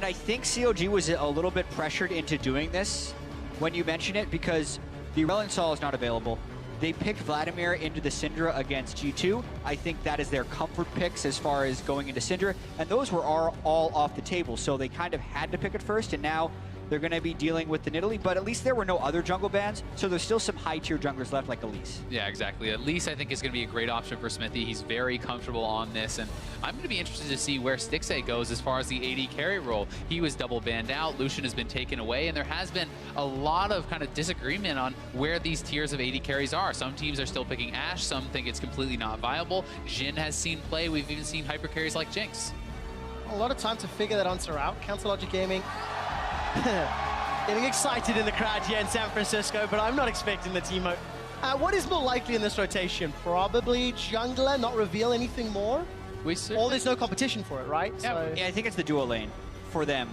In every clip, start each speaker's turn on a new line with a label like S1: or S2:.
S1: I think CLG was a little bit pressured into doing this when you mention it, because the Relinsol is not available. They picked Vladimir into the Syndra against G2. I think that is their comfort picks as far as going into Syndra, and those were all off the table, so they kind of had to pick it first, and now they're going to be dealing with the Nidalee, but at least there were no other jungle bans, so there's still some high-tier junglers left, like Elise.
S2: Yeah, exactly. Elise, I think, is going to be a great option for Smithy. He's very comfortable on this, and I'm going to be interested to see where Stixxay goes as far as the AD carry role. He was double banned out, Lucian has been taken away, and there has been a lot of kind of disagreement on where these tiers of AD carries are. Some teams are still picking Ashe, some think it's completely not viable. Jhin has seen play, we've even seen hyper carries like Jinx.
S3: A lot of time to figure that answer out. Council Logic Gaming getting excited in the crowd here in San Francisco, but I'm not expecting the team. What is more likely in this rotation? Probably jungler, not reveal anything more? Or there's no competition for it, right?
S1: Yeah, so... yeah, I think it's the duo lane for them.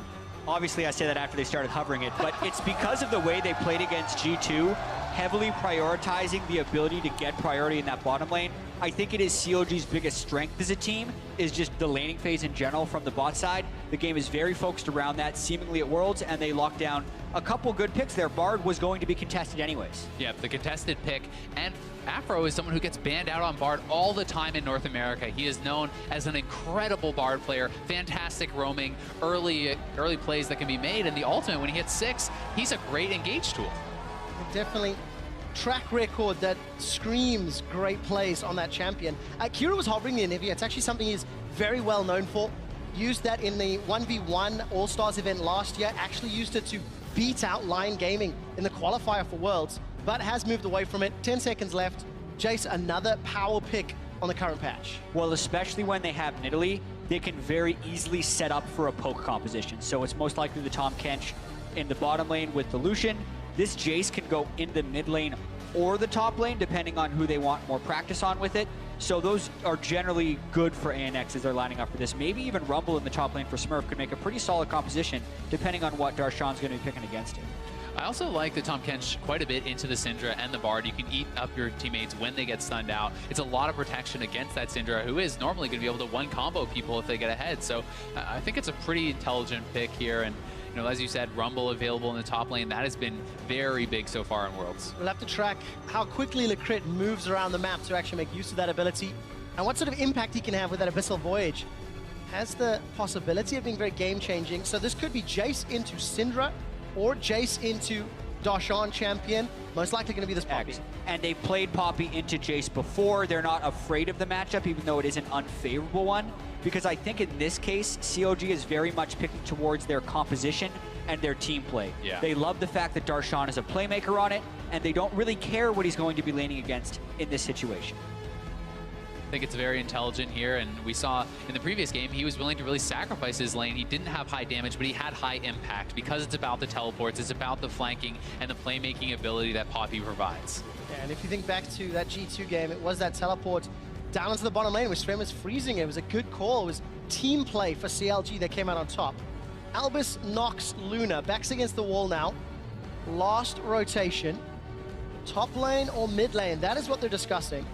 S1: Obviously, I say that after they started hovering it, but it's because of the way they played against G2, heavily prioritizing the ability to get priority in that bottom lane. I think it is CLG's biggest strength as a team, is just the laning phase in general from the bot side. The game is very focused around that, seemingly at Worlds, and they locked down a couple good picks there. Bard was going to be contested anyways.
S2: Yeah, the contested pick, and Afro is someone who gets banned out on Bard all the time in North America. He is known as an incredible Bard player, fantastic roaming, early plays that can be made, and the ultimate, when he hits 6, he's a great engage tool.
S3: Definitely track record that screams great plays on that champion. Kira was hovering the Anivia. It's actually something he's very well known for. Used that in the 1v1 All-Stars event last year, actually used it to beat out Lion Gaming in the qualifier for Worlds, but has moved away from it. 10 seconds left. Jace, another power pick on the current patch.
S1: Well, especially when they have Nidalee, they can very easily set up for a poke composition. So it's most likely the Tahm Kench in the bottom lane with the Lucian. This Jace can go in the mid lane or the top lane, depending on who they want more practice on with it. So those are generally good for ANX as they're lining up for this. Maybe even Rumble in the top lane for Smurf could make a pretty solid composition, depending on what Darshan's going to be picking against him.
S2: I also like the Tahm Kench quite a bit into the Syndra and the Bard. You can eat up your teammates when they get stunned out. It's a lot of protection against that Syndra, who is normally going to be able to one-combo people if they get ahead. So I think it's a pretty intelligent pick here. And you know, as you said, Rumble available in the top lane. That has been very big so far in Worlds.
S3: We'll have to track how quickly Lecrit moves around the map to actually make use of that ability, and what sort of impact he can have with that Abyssal Voyage. Has the possibility of being very game-changing. So this could be Jace into Syndra, or Jace into Darshan champion. Most likely going to be this Poppy.
S1: And they played Poppy into Jace before. They're not afraid of the matchup, even though it is an unfavorable one. Because I think in this case, CLG is very much picking towards their composition and their team play.
S2: Yeah.
S1: They love the fact that Darshan is a playmaker on it, and they don't really care what he's going to be laning against in this situation.
S2: I think it's very intelligent here, and we saw in the previous game he was willing to really sacrifice his lane. He didn't have high damage, but he had high impact because it's about the teleports, it's about the flanking and the playmaking ability that Poppy provides.
S3: Yeah, and if you think back to that G2 game, it was that teleport down into the bottom lane where Sven was freezing it. It was a good call. It was team play for CLG that came out on top. Albus knocks Luna. Backs against the wall now. Last rotation. Top lane or mid lane? That is what they're discussing.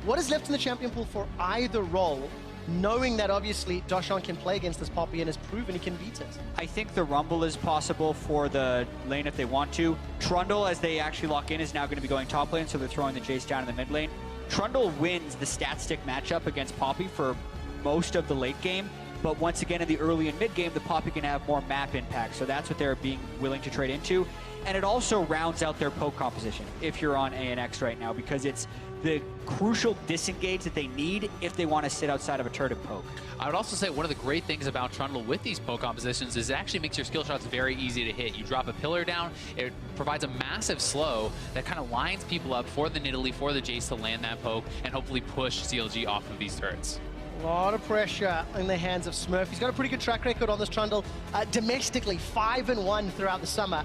S3: What is left in the champion pool for either role, knowing that obviously Darshan can play against this Poppy and has proven he can beat it?
S1: I think the Rumble is possible for the lane if they want to. Trundle, as they actually lock in, is now going to be going top lane, so they're throwing the Jace down in the mid lane. Trundle wins the stat stick matchup against Poppy for most of the late game, but once again in the early and mid game, the Poppy can have more map impact, so that's what they're being willing to trade into. And it also rounds out their poke composition if you're on ANX right now, because it's the crucial disengage that they need if they want to sit outside of a turret and poke.
S2: I would also say one of the great things about Trundle with these poke compositions is it actually makes your skill shots very easy to hit. You drop a pillar down, it provides a massive slow that kind of lines people up for the Nidalee, for the Jace to land that poke and hopefully push CLG off of these turrets.
S3: A lot of pressure in the hands of Smurf. He's got a pretty good track record on this Trundle. Domestically, 5-1 throughout the summer,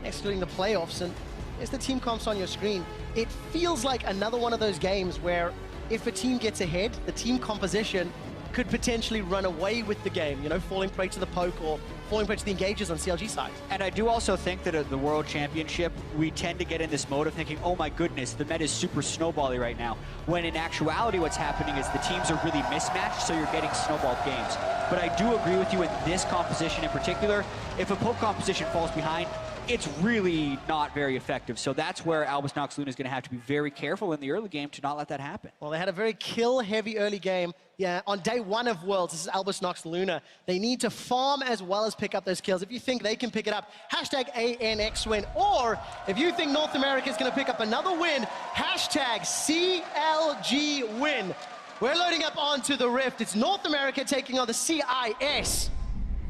S3: excluding the playoffs. And as the team comps on your screen, it feels like another one of those games where if a team gets ahead, the team composition could potentially run away with the game, you know, falling prey to the poke or falling prey to the engagers on CLG side.
S1: And I do also think that at the World Championship, we tend to get in this mode of thinking, oh my goodness, the meta is super snowbally right now. When in actuality, what's happening is the teams are really mismatched, so you're getting snowballed games. But I do agree with you in this composition in particular. If a poke composition falls behind, it's really not very effective. So that's where Albus Nox Luna is going to have to be very careful in the early game to not let that happen.
S3: Well, they had a very kill-heavy early game. Yeah, on day 1 of Worlds, this is Albus Nox Luna. They need to farm as well as pick up those kills. If you think they can pick it up, hashtag ANX win. Or if you think North America is going to pick up another win, hashtag CLG win. We're loading up onto the Rift. It's North America taking on the CIS.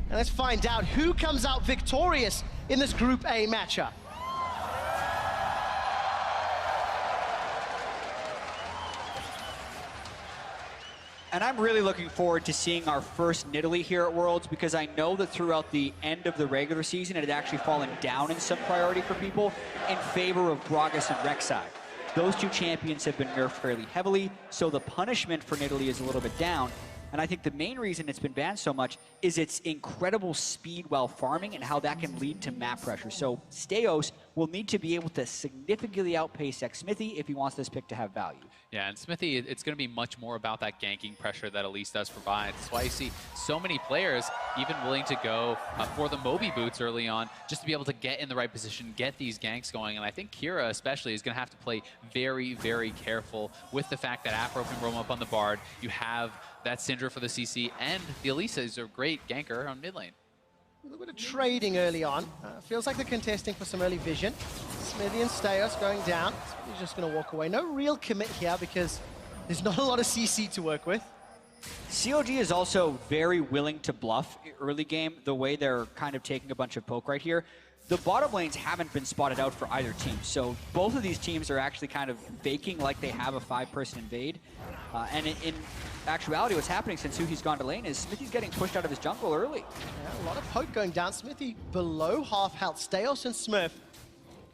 S3: And let's find out who comes out victorious in this Group A matchup.
S1: And I'm really looking forward to seeing our first Nidalee here at Worlds, because I know that throughout the end of the regular season, it had actually fallen down in some priority for people in favor of Gragas and Rek'Sai. Those two champions have been nerfed fairly heavily, so the punishment for Nidalee is a little bit down. And I think the main reason it's been banned so much is its incredible speed while farming and how that can lead to map pressure. So Steos will need to be able to significantly outpace xMithy if he wants this pick to have value.
S2: Yeah, and Smithy, it's going to be much more about that ganking pressure that Elise does provide. That's why you see so many players even willing to go for the Moby boots early on, just to be able to get in the right position, get these ganks going. And I think Kira especially is going to have to play very, very careful with the fact that Afro can roam up on the Bard. You have that Syndra for the CC, and the Elisa is a great ganker on mid lane.
S3: A little bit of trading early on. Feels like they're contesting for some early vision. Smithy and Steos going down. He's just going to walk away. No real commit here because there's not a lot of CC to work with.
S1: CLG is also very willing to bluff early game, the way they're kind of taking a bunch of poke right here. The bottom lanes haven't been spotted out for either team, so both of these teams are actually kind of faking like they have a 5-person invade. And in actuality, what's happening since Suhi's gone to lane is Smithy's getting pushed out of his jungle early.
S3: Yeah, a lot of poke going down. Smithy below half health. Steos and Smurf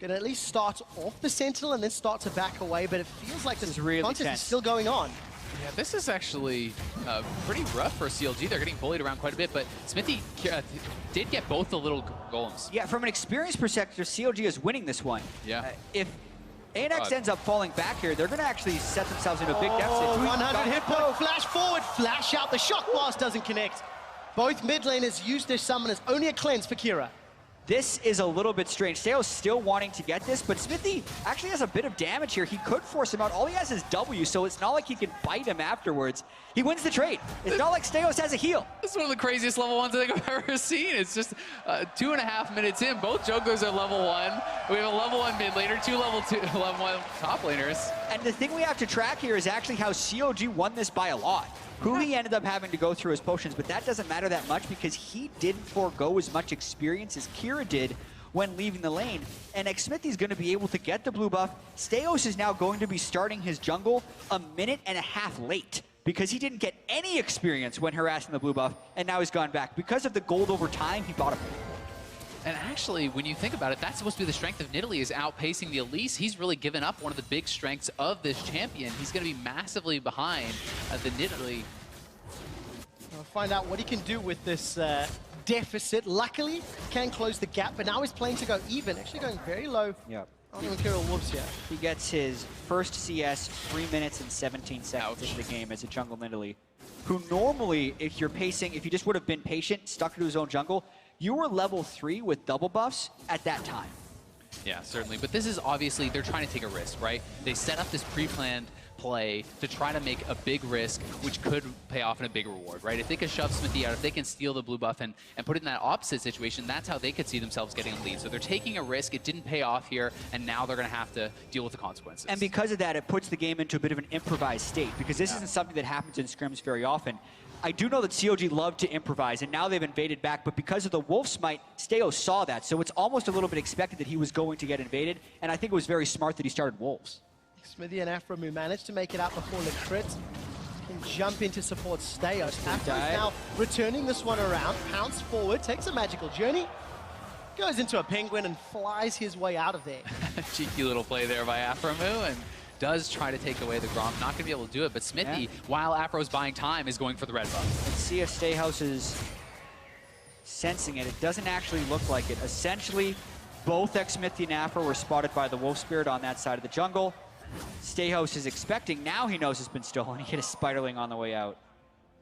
S3: gonna at least start off the Sentinel and then start to back away, but it feels like this
S1: really
S3: contest
S1: tense.
S3: is still going on.
S2: Yeah, this is actually pretty rough for CLG. They're getting bullied around quite a bit, but Smithy did get both the little golems.
S1: Yeah, from an experience perspective, CLG is winning this one.
S2: Yeah.
S1: If ANX ends up falling back here, they're going to actually set themselves into a big deficit.
S3: 100 hit point, flash forward, flash out. The shock blast doesn't connect. Both mid laners use their summoners. Only a cleanse for Kira.
S1: This is a little bit strange. Steos still wanting to get this, but Smithy actually has a bit of damage here. He could force him out. All he has is W, so it's not like he can bite him afterwards. He wins the trade. It's not like Steos has a heal.
S2: This is one of the craziest level 1s I think I've ever seen. It's just 2.5 minutes in. Both junglers are level 1. We have a level 1 mid laner, two level 1 top laners.
S1: And the thing we have to track here is actually how CLG won this by a lot. Who he ended up having to go through his potions, but that doesn't matter that much because he didn't forego as much experience as Kira did when leaving the lane. And xMithy's going to be able to get the blue buff. Steos is now going to be starting his jungle a minute and a half late because he didn't get any experience when harassing the blue buff, and now he's gone back. Because of the gold over time, he bought a
S2: And actually, when you think about it, that's supposed to be the strength of Nidalee, is outpacing the Elise. He's really given up one of the big strengths of this champion. He's going to be massively behind the Nidalee.
S3: We'll find out what he can do with this deficit. Luckily, can close the gap, but now he's playing to go even. Actually going very low.
S1: Yep.
S3: On the Imperial Wolves here.
S1: He gets his first CS 3 minutes and 17 seconds into the game as a jungle Nidalee, who normally, if you're pacing, if you just would have been patient, stuck into his own jungle, you were level 3 with double buffs at that time.
S2: Yeah, certainly. But this is obviously, they're trying to take a risk, right? They set up this pre-planned play to try to make a big risk, which could pay off in a big reward, right? If they can shove Smithy out, if they can steal the blue buff and put it in that opposite situation, that's how they could see themselves getting a lead. So they're taking a risk. It didn't pay off here, and now they're going to have to deal with the consequences.
S1: And because of that, it puts the game into a bit of an improvised state, because this isn't something that happens in scrims very often. I do know that CLG love to improvise, and now they've invaded back, but because of the Wolf Smite, Steos saw that, so it's almost a little bit expected that he was going to get invaded, and I think it was very smart that he started Wolves.
S3: Smithy and Aframu managed to make it out before the crit. Can jump into support Steos. Aframu's now returning this one around, pounce forward, takes a magical journey, goes into a penguin and flies his way out of there.
S2: Cheeky little play there by Aframu, and does try to take away the Grom. Not going to be able to do it, but Smithy, while Afro's buying time, is going for the red buff.
S1: Let's see if Stayhouse is sensing it. It doesn't actually look like it. Essentially, both Smithy and Afro were spotted by the Wolf Spirit on that side of the jungle. Stayhouse is expecting, now he knows it's been stolen. He hit a Spiderling on the way out.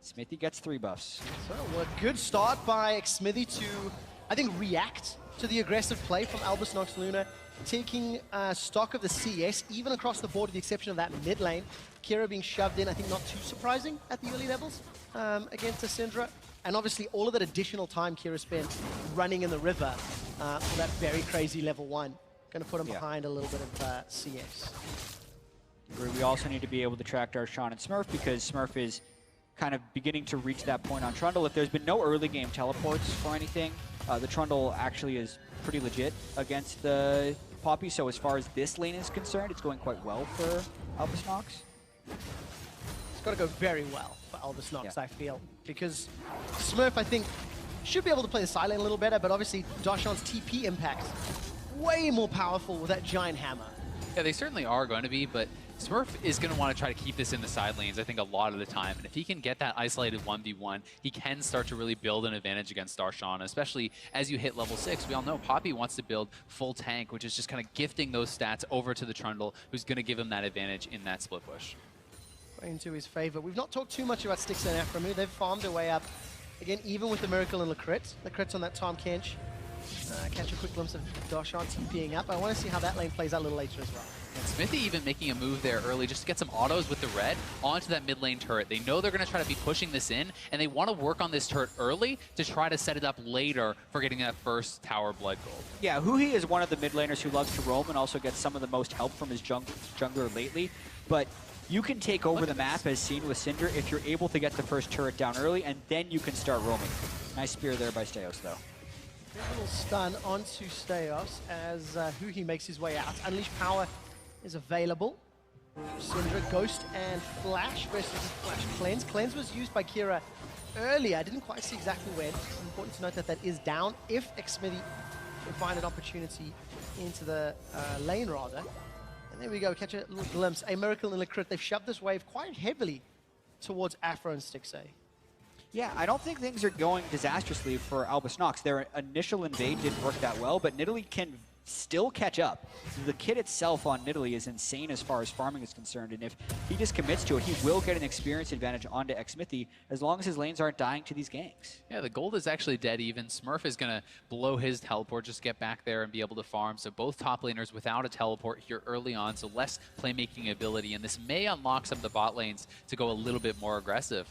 S1: Smithy gets 3 buffs.
S3: So a good start by Smithy to, I think, react to the aggressive play from Albus Nox Luna, taking stock of the CS, even across the board with the exception of that mid lane. Kira being shoved in, I think not too surprising at the early levels against Syndra. And obviously all of that additional time Kira spent running in the river for that very crazy level 1. Going to put him behind a little bit of CS.
S1: We also need to be able to track Darshan and Smurf because Smurf is kind of beginning to reach that point on Trundle. If there's been no early game teleports or anything, the Trundle actually is pretty legit against the Poppy. So as far as this lane is concerned, it's going quite well for Albus Nox.
S3: It's got to go very well for Albus Nox, I feel, because Smurf, I think, should be able to play the side lane a little better, but obviously Darshan's TP impact way more powerful with that giant hammer.
S2: Yeah, they certainly are going to be, but Smurf is going to want to try to keep this in the side lanes, I think, a lot of the time. And if he can get that isolated 1v1, he can start to really build an advantage against Darshan, especially as you hit level 6. We all know Poppy wants to build full tank, which is just kind of gifting those stats over to the Trundle, who's going to give him that advantage in that split push.
S3: Into his favor. We've not talked too much about Styx and Aframu. They've farmed their way up. Again, even with the Miracle and the crits on that Tom Kench. Catch a quick glimpse of Darshan TPing up. I want to see how that lane plays out a little later as well.
S2: And Smithy even making a move there early just to get some autos with the red onto that mid lane turret. They know they're going to try to be pushing this in, and they want to work on this turret early to try to set it up later for getting that first tower blood gold.
S1: Yeah, Huhi is one of the mid laners who loves to roam and also gets some of the most help from his jungler lately. But you can take over the map as seen with Cinder if you're able to get the first turret down early, and then you can start roaming. Nice spear there by Stayos, though.
S3: A little stun onto Stayos as Huhi makes his way out. Unleash Power is available. Syndra, Ghost, and Flash versus Flash Cleanse. Cleanse was used by Kira earlier. I didn't quite see exactly when. It's important to note that that is down if Xmithy can find an opportunity into the lane, rather. And there we go, catch a little glimpse. A Miracle and a crit. They've shoved this wave quite heavily towards Afro and Stixay.
S1: Yeah, I don't think things are going disastrously for Albus Nox. Their initial invade didn't work that well, but Nidalee can still catch up. The kit itself on Nidalee is insane as far as farming is concerned, and if he just commits to it, he will get an experience advantage onto Xmithy as long as his lanes aren't dying to these ganks.
S2: Yeah, the gold is actually dead even. Smurf is going to blow his teleport, just get back there and be able to farm. So both top laners without a teleport here early on, so less playmaking ability, and this may unlock some of the bot lanes to go a little bit more aggressive.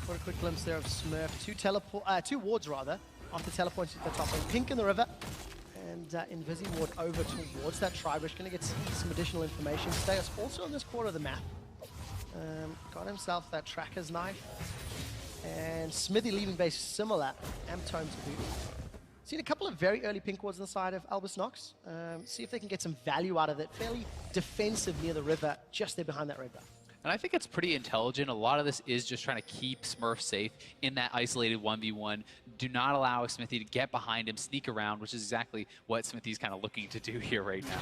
S3: What a quick glimpse there of Smurf. Two wards rather, after teleporting to the top lane. Pink in the river, and Invisi ward over towards that Tribush. Going to get some additional information. Stayos also on this quarter of the map. Got himself that Tracker's Knife. And Smithy leaving base similar. Amtone's boot. Seen a couple of very early pink wards on the side of Albus Nox. See if they can get some value out of it. Fairly defensive near the river, just there behind that red buff.
S2: And I think it's pretty intelligent. A lot of this is just trying to keep Smurf safe in that isolated 1v1. Do not allow Smithy to get behind him, sneak around, which is exactly what Smithy's kind of looking to do here right now.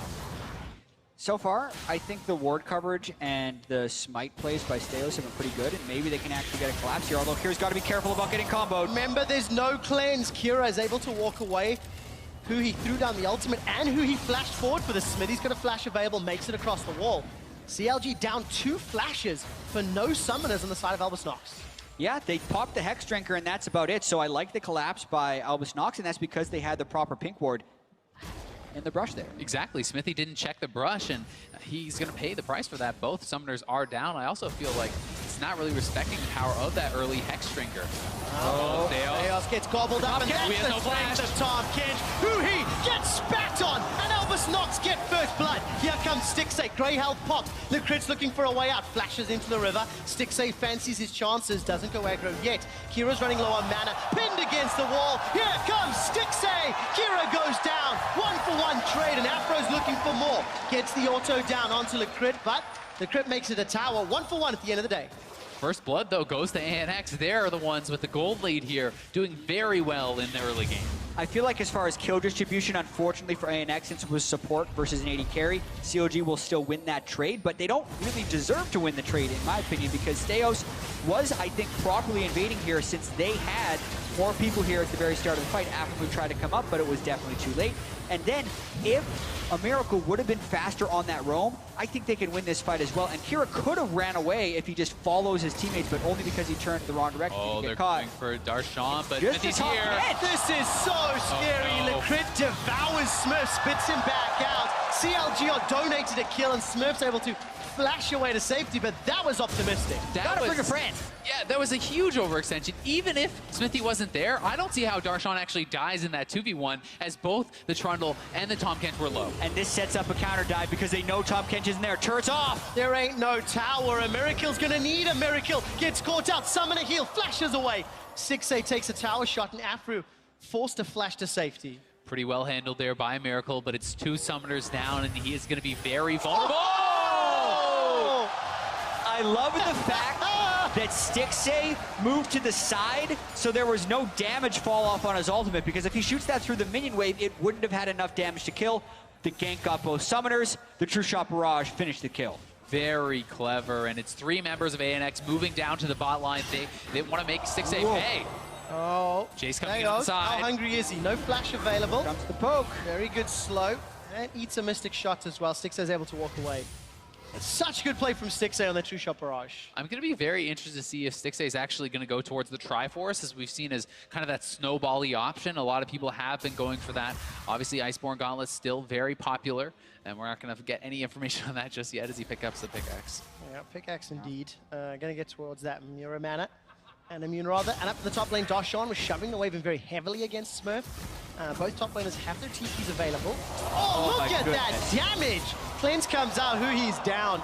S1: So far, I think the ward coverage and the smite plays by Stayos have been pretty good, and maybe they can actually get a collapse here, although Kira's got to be careful about getting comboed.
S3: Remember, there's no cleanse. Kira is able to walk away. Huhi threw down the ultimate, and Huhi flashed forward for the Smithy's got a flash available, makes it across the wall. CLG down 2 flashes for no summoners on the side of Albus Nox.
S1: Yeah, they popped the Hex Drinker, and that's about it. So I like the collapse by Albus Nox, and that's because they had the proper pink ward in the brush there.
S2: Exactly. Smithy didn't check the brush, and he's going to pay the price for that. Both summoners are down. I also feel like it's not really respecting the power of that early Hex Drinker.
S3: Oh, Stayos gets gobbled up, and that's the strength of Tom Kench. Huhi gets spat on, and Albus Nox get first blood. Here comes Stixay, grey health popped. Lucrit's looking for a way out, flashes into the river. Stixay fancies his chances, doesn't go aggro yet. Kira's running low on mana, pinned against the wall. Here comes Stixay. Kira goes down, 1-for-1 trade, and Afro's looking for more. Gets the auto down onto Lucrit, but Lucrit makes it a tower, 1-for-1 at the end of the day.
S2: First blood, though, goes to ANX. They're the ones with the gold lead here, doing very well in the early game.
S1: I feel like as far as kill distribution, unfortunately for ANX, since it was support versus an AD carry, CLG will still win that trade, but they don't really deserve to win the trade, in my opinion, because Steos was, I think, properly invading here since they had more people here at the very start of the fight after we tried to come up, but it was definitely too late. And then, if a Miracle would have been faster on that roam, I think they can win this fight as well. And Kira could have ran away if he just follows his teammates, but only because he turned the wrong direction.
S2: Oh,
S1: to
S2: they're
S1: get caught.
S2: going for Darshan, but
S1: Just
S2: he's
S1: a top
S2: here.
S1: hit.
S3: This is so scary. Lecrit devours Smurf, spits him back out. CLG are donated a kill, and Smurf's able to flash away to safety, but that was optimistic.
S1: Gotta bring a friend.
S2: Yeah, that was a huge overextension. Even if Smithy wasn't there, I don't see how Darshan actually dies in that 2v1, as both the Trundle and the Tahm Kench were low.
S1: And this sets up a counter dive because they know Tahm Kench isn't there. Turret's off.
S3: There ain't no tower. A Miracle's gonna need a miracle. Gets caught out, summon a heal, flashes away. 6A takes a tower shot, and Afro forced to flash to safety.
S2: Pretty well handled there by Miracle, but it's 2 summoners down, and he is going to be very vulnerable.
S3: Oh!
S1: I love the fact that Stixay moved to the side, so there was no damage fall off on his ultimate, because if he shoots that through the minion wave, it wouldn't have had enough damage to kill. The gank got both summoners. The True Shot Barrage finished the kill.
S2: Very clever, and it's 3 members of ANX moving down to the bot line. They want to make 6A pay.
S3: Oh,
S2: Jace coming
S3: hang
S2: in on
S3: on.
S2: the side.
S3: How hungry is he? No flash available.
S1: Comes the poke.
S3: Very good slow. And eats a Mystic Shot as well. Stixay is able to walk away. Such good play from Stixay on the True Shot Barrage.
S2: I'm going to be very interested to see if Stixay is actually going to go towards the Triforce, as we've seen as kind of that snowball-y option. A lot of people have been going for that. Obviously, Iceborne Gauntlet's still very popular, and we're not going to get any information on that just yet as he picks up the pickaxe.
S3: Yeah, pickaxe indeed. Going to get towards that Mura mana. And Immune rather. And up to the top lane, Darshan was shoving the wave in very heavily against Smurf. Both top laners have their TPs available. Oh, look at that damage! Cleanse comes out, he's down.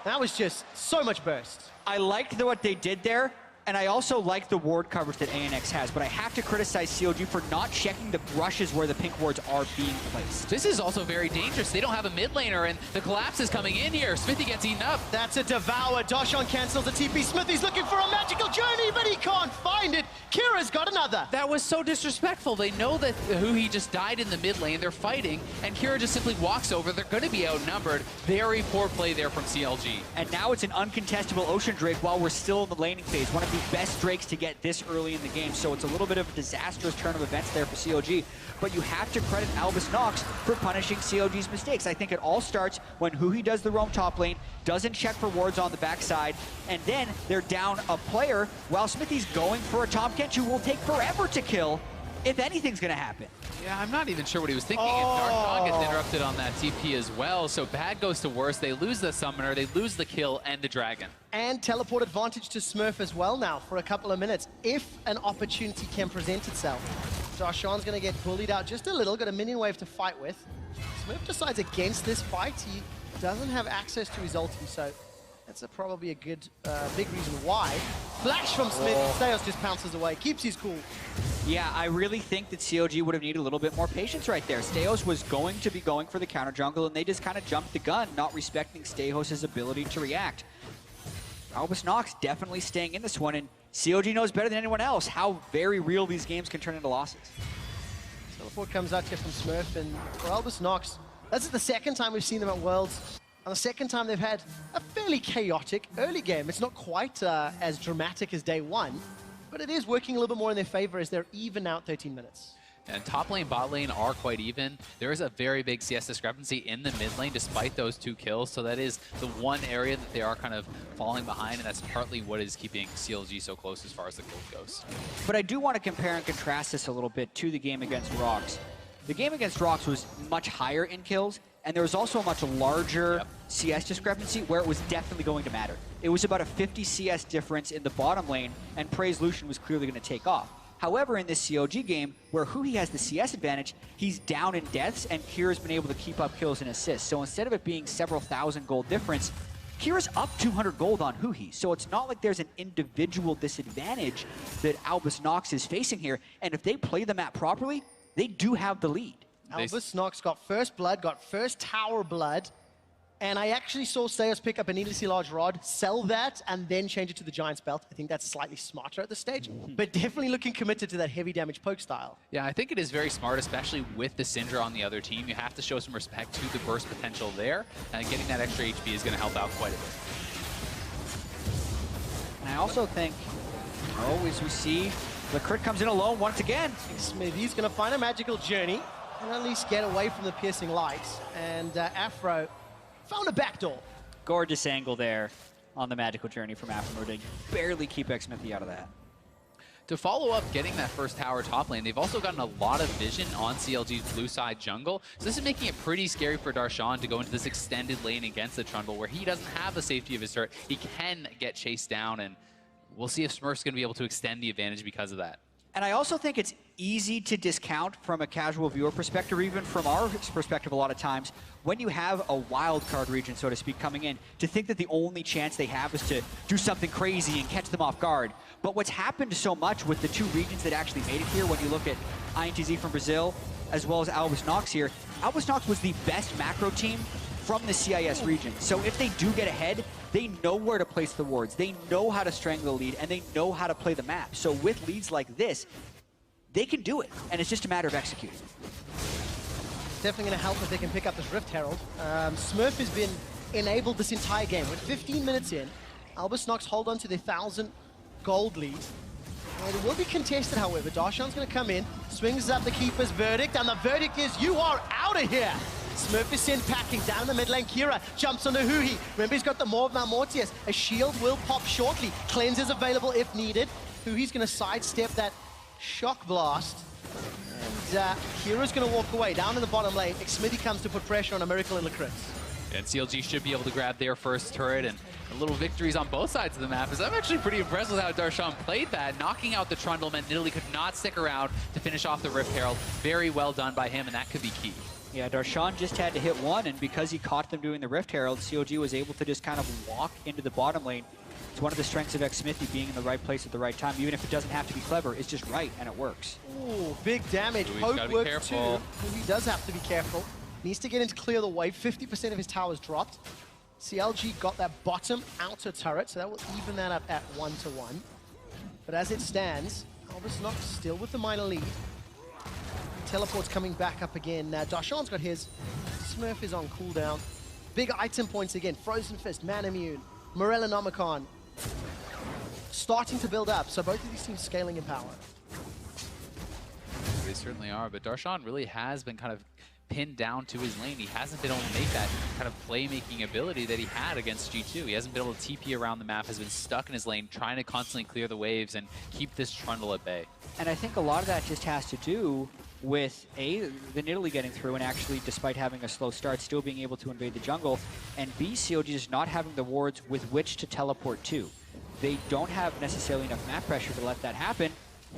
S3: That was just so much burst.
S1: I liked what they did there, and I also like the ward coverage that ANX has, but I have to criticize CLG for not checking the brushes where the pink wards are being placed.
S2: This is also very dangerous. They don't have a mid laner, and the collapse is coming in here. Smithy gets eaten up.
S3: That's a devour. Darshan cancels the TP. Smithy's looking for a magical journey, but he can't find it. Kira's got another.
S2: That was so disrespectful. They know that he just died in the mid lane. They're fighting, and Kira just simply walks over. They're going to be outnumbered. Very poor play there from CLG.
S1: And now it's an uncontestable Ocean Drake while we're still in the laning phase. One of the best Drakes to get this early in the game, so it's a little bit of a disastrous turn of events there for CLG. But you have to credit Albus Nox for punishing CLG's mistakes. I think it all starts when Huhi does the roam top lane, doesn't check for wards on the backside, and then they're down a player while Smithy's going for a Tahm Kench who will take forever to kill if anything's going to happen.
S2: Yeah, I'm not even sure what he was thinking. And Darshan gets interrupted on that TP as well, so bad goes to worse. They lose the summoner, they lose the kill, and the dragon.
S3: And teleport advantage to Smurf as well now for a couple of minutes, if an opportunity can present itself. Darshan's going to get bullied out just a little, got a minion wave to fight with. Smurf decides against this fight. He doesn't have access to his ulti, so that's probably a good, big reason why. Flash from Smith, Steos just pounces away, keeps his cool.
S1: Yeah, I really think that CLG would have needed a little bit more patience right there. Steos was going to be going for the counter jungle, and they just kind of jumped the gun, not respecting Steos' ability to react. Albus Nox definitely staying in this one, and CLG knows better than anyone else how very real these games can turn into losses.
S3: Teleport comes out here from Smurf, and for Albus Nox, that's the second time we've seen them at Worlds. And the second time they've had a fairly chaotic early game. It's not quite as dramatic as day one, but it is working a little bit more in their favor as they're even out 13 minutes.
S2: And top lane, bot lane are quite even. There is a very big CS discrepancy in the mid lane despite those 2 kills. So that is the one area that they are kind of falling behind, and that's partly what is keeping CLG so close as far as the gold goes.
S1: But I do want to compare and contrast this a little bit to the game against ROX. The game against ROX was much higher in kills, and there was also a much larger CS discrepancy where it was definitely going to matter. It was about a 50 CS difference in the bottom lane, and Praise Lucian was clearly going to take off. However, in this CLG game, where Huhi has the CS advantage, he's down in deaths, and Kira's been able to keep up kills and assists. So instead of it being several thousand gold difference, Kira's up 200 gold on Huhi. So it's not like there's an individual disadvantage that Albus Nox is facing here. And if they play the map properly, they do have the lead.
S3: Albus Nox got first blood, got first tower blood, And I actually saw Steos pick up a needlessly large rod, sell that, and then change it to the Giant's Belt. I think that's slightly smarter at this stage, but definitely looking committed to that heavy damage poke style.
S2: Yeah, I think it is very smart, especially with the Syndra on the other team. You have to show some respect to the burst potential there, and getting that extra HP is going to help out quite a bit.
S1: And I also think, as we see, the crit comes in alone once again.
S3: Smithy's going to find a magical journey and at least get away from the piercing lights. And Afro found a backdoor.
S1: Gorgeous angle there on the magical journey from Afro to barely keep Xmithy out of that.
S2: To follow up getting that first tower top lane, they've also gotten a lot of vision on CLG's blue side jungle. So this is making it pretty scary for Darshan to go into this extended lane against the Trundle where he doesn't have the safety of his turret. He can get chased down, and we'll see if Smurf's going to be able to extend the advantage because of that.
S1: And I also think it's easy to discount from a casual viewer perspective, or even from our perspective a lot of times, when you have a wild card region, so to speak, coming in, to think that the only chance they have is to do something crazy and catch them off guard. But what's happened so much with the two regions that actually made it here, when you look at INTZ from Brazil, as well as Albus Nox here, Albus Nox was the best macro team from the CIS region. So if they do get ahead, they know where to place the wards, they know how to strangle the lead, and they know how to play the map. So with leads like this, they can do it, and it's just a matter of executing.
S3: Definitely going to help if they can pick up this Rift Herald. Smurf has been enabled this entire game. With 15 minutes in, Albus Nox hold on to the 1,000 gold lead. It will be contested, however. Darshan's going to come in, swings up the Keeper's verdict, and the verdict is, you are out of here! Smurf is sent packing down in the mid lane. Kira jumps on the Huhi. Remember, he's got the Maw of Malmortius. A shield will pop shortly. Cleanse is available if needed. Huhi's going to sidestep that shock blast. And Kira's going to walk away. Down in the bottom lane, Xmithy comes to put pressure on a Miracle in Lacritz.
S2: And CLG should be able to grab their first turret, and little victories on both sides of the map. I'm actually pretty impressed with how Darshan played that. Knocking out the Trundle meant Nidalee could not stick around to finish off the Rift Herald. Very well done by him, and that could be key.
S1: Yeah, Darshan just had to hit one, and because he caught them doing the Rift Herald, CLG was able to just kind of walk into the bottom lane. It's one of the strengths of Xmithy, being in the right place at the right time. Even if it doesn't have to be clever, it's just right, and it works.
S3: Ooh, big damage. Poke works too. He does have to be careful. Needs to get in to clear the wave. 50% of his towers dropped. CLG got that bottom outer turret, so that will even that up at 1-1. But as it stands, Albus Nox still with the minor lead. Teleport's coming back up again. Darshan's got his. Smurf is on cooldown. Big item points again. Frozen Fist, Man Immune, Morellonomicon. Starting to build up, so both of these teams scaling in power.
S2: They certainly are, but Darshan really has been kind of pinned down to his lane. He hasn't been able to make that kind of playmaking ability that he had against G2. He hasn't been able to TP around the map, has been stuck in his lane, trying to constantly clear the waves and keep this Trundle at bay.
S1: And I think a lot of that just has to do with A, the Nidalee getting through and actually, despite having a slow start, still being able to invade the jungle, and B, CLG just not having the wards with which to teleport to. They don't have necessarily enough map pressure to let that happen,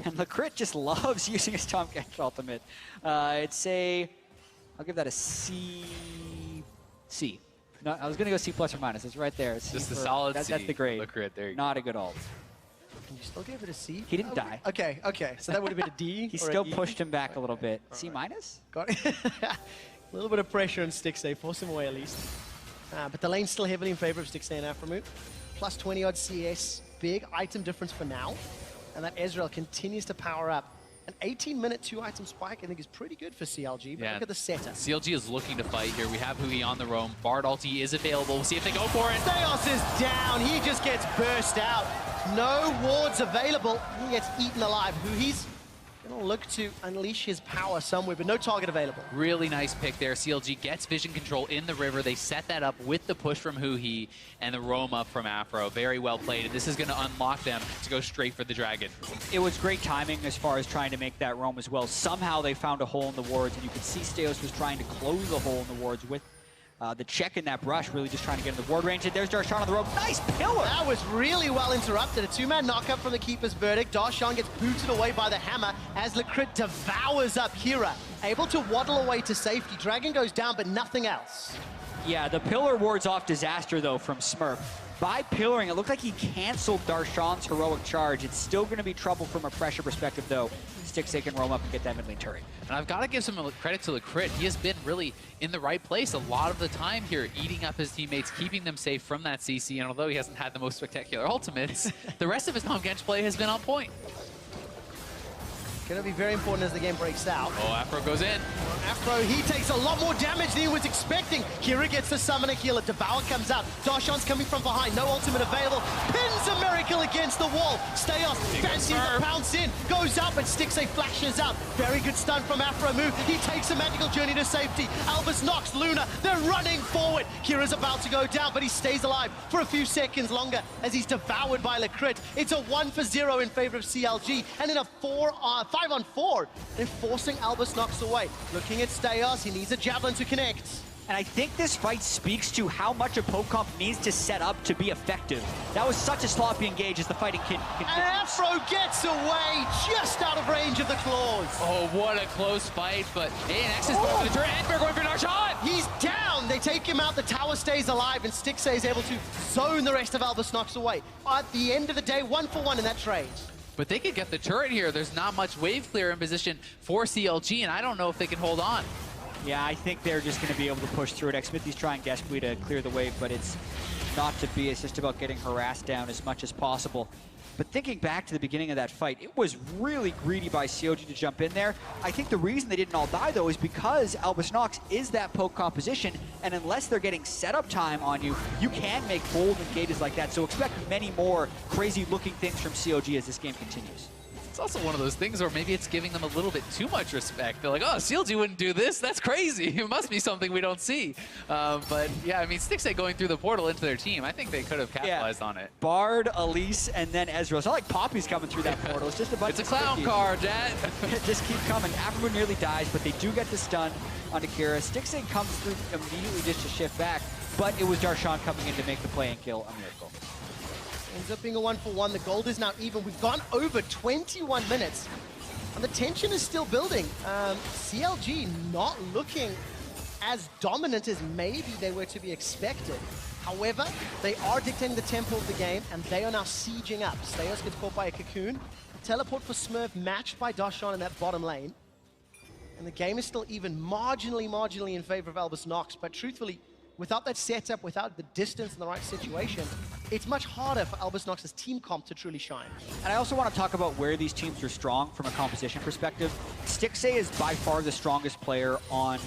S1: and Lacrit just loves using his Tom Kench ultimate. It's a... I'll give that a C. No, I was going to go C plus or minus. It's right there.
S2: Just a solid C.
S1: That's the grade.
S2: There you go.
S1: Not a good ult.
S3: You still gave it a C?
S1: He didn't die.
S3: Okay. So that would have been a D.
S1: He still pushed him back a little bit. C minus?
S3: Got it. A little bit of pressure on Stixxay. Force him away at least. But the lane's still heavily in favor of Stixxay and Afromoot. Plus 20 odd CS. Big item difference for now. And that Ezreal continues to power up. An 18-minute 2-item spike, I think, is pretty good for CLG, but look at the setup.
S2: CLG is looking to fight here. We have Hui on the roam. Bard ulti is available. We'll see if they go for it.
S3: Steos is down. He just gets burst out. No wards available. He gets eaten alive. Hui's going to look to unleash his power somewhere, but no target available.
S2: Really nice pick there. CLG gets vision control in the river. They set that up with the push from Hui and the roam up from Afro. Very well played, and this is going to unlock them to go straight for the dragon.
S1: It was great timing as far as trying to make that roam as well. Somehow they found a hole in the wards, and you could see Steos was trying to close the hole in the wards with the check in that brush, really just trying to get in the ward range. And there's Darshan on the rope. Nice pillar!
S3: That was really well interrupted. A two-man knockup from the Keeper's verdict. Darshan gets booted away by the hammer as Lacrit devours up Kira. Able to waddle away to safety. Dragon goes down, but nothing else.
S1: Yeah, the pillar wards off disaster, though, from Smurf. by pillaring, it looked like he canceled Darshan's heroic charge. It's still going to be trouble from a pressure perspective, though. Stixxay can roam up and get that mid lane turret.
S2: And I've got to give some credit to LaCrit. He has been really in the right place a lot of the time here, eating up his teammates, keeping them safe from that CC. And although he hasn't had the most spectacular ultimates, the rest of his Tahm Kench play has been on point.
S3: Going to be very important as the game breaks out.
S2: Oh, Afro goes in.
S3: Afro, he takes a lot more damage than he was expecting. Kira gets the summoner healer. Devour comes out. Darshan's coming from behind. No ultimate available. Pins a Miracle against the wall. Stayos fancies the pounce in. Goes up, but Stixxay flashes out. Very good stun from Afro move. He takes a magical journey to safety. Albus knocks Luna. They're running forward. Kira's about to go down, but he stays alive for a few seconds longer as he's devoured by LaCrit. It's a 1-for-0 in favor of CLG. And in a 5-on-4, they're forcing Albus Nox away. Looking at Stayos, he needs a javelin to connect.
S1: And I think this fight speaks to how much a poke comp needs to set up to be effective. That was such a sloppy engage as the fighting continues.
S3: And Afro gets away, just out of range of the claws.
S2: Oh, what a close fight, but ANX is going for the turret, and we're going for Darshan!
S3: He's down! They take him out, the tower stays alive, and Stixxay is able to zone the rest of Albus Nox away. At the end of the day, 1-for-1 in that trade.
S2: But they could get the turret here. There's not much wave clear in position for CLG, and I don't know if they can hold on.
S1: Yeah, I think they're just going to be able to push through it. Xmithie's trying desperately to clear the wave, but it's not to be. It's just about getting harassed down as much as possible. But thinking back to the beginning of that fight, it was really greedy by CLG to jump in there. I think the reason they didn't all die, though, is because Albus Nox is that poke composition, and unless they're getting setup time on you, you can make bold engages like that. So expect many more crazy-looking things from CLG as this game continues.
S2: It's also one of those things where maybe it's giving them a little bit too much respect. They're like, oh, CLG wouldn't do this? That's crazy. It must be something we don't see. But yeah, I mean, Stixxay going through the portal into their team, I think they could have capitalized on it.
S1: Bard, Elise, and then Ezreal. It's not like Poppy's coming through that portal. It's just a bunch of
S2: It's a clown car, Jet.
S1: Just keep coming. Afro nearly dies, but they do get the stun onto Kira. Stixxay comes through immediately just to shift back, but it was Darshan coming in to make the play and kill a Miracle.
S3: Ends up being a 1-for-1. The gold is now even. We've gone over 21 minutes. And the tension is still building. CLG not looking as dominant as maybe they were to be expected. However, they are dictating the tempo of the game, and they are now sieging up. Stayos gets caught by a cocoon. Teleport for Smurf matched by Darshan in that bottom lane. And the game is still even marginally in favor of Albus Nox. But truthfully, without that setup, without the distance and the right situation, it's much harder for Albus Nox's team comp to truly shine.
S1: And I also want to talk about where these teams are strong from a composition perspective. Stixxay is by far the strongest player on